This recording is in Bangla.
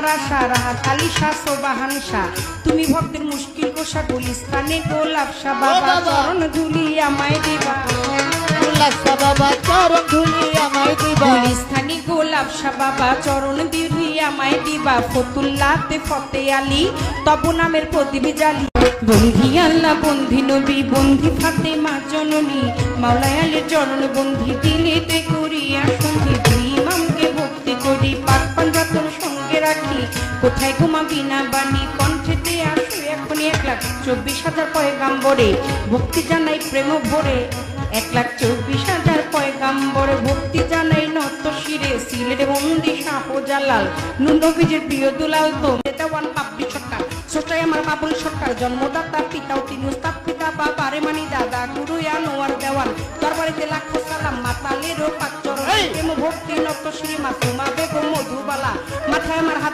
আমার আশা রাহাত আলী শাহ সোবাহান শাহ তুমি ভক্তের মুশকিল কোষা গুলিস্তানে গোলাপ শাহ বাবা চরণ ধুলি আমায় দিবা বাবা চরণ ধুলি আমায় দিবা গুলিস্তানি গোলাপ শাহ বাবা চরণ ধুলি আমায় দিবা ফতুল্লাতে ফতে আলী তব নামের প্রদীপ জালি বন্ধি আল্লাহ বন্ধি নবী বন্ধি ফাতেমা জননী মাওলায় আলীর চরণ বন্ধি দিলেতে করিয়া সন্ধি দুই ইমামকে ভক্তি করি পাক পাঞ্জাতন সঙ্গে রাখি কোথায় ঘুমাবি না বাণী কণ্ঠেতে আসো এখন 1,24,000 পয়গাম্বরে ভক্তি জানাই প্রেম ভরে 1,24,000 পয়গাম্বরে ভক্তি জানাই নত শিরে সিলেট বন্দি শাহজালাল নবীজির প্রিয় দুলাল তো দেওয়ান পাবলি সরকার সোটাই আমার বাবুল সরকার জন্মদাতা পিতাও তিনি উস্তাদ পিতা বাবারে মানি দাদা গুরু আনোয়ার দেওয়ান দরবারিতে লাখো সালাম মাতালেরও পাক চরণ প্রেম ভক্তি নত শ্রী মাসুমা বেগম মধুবালা মাথায় আমার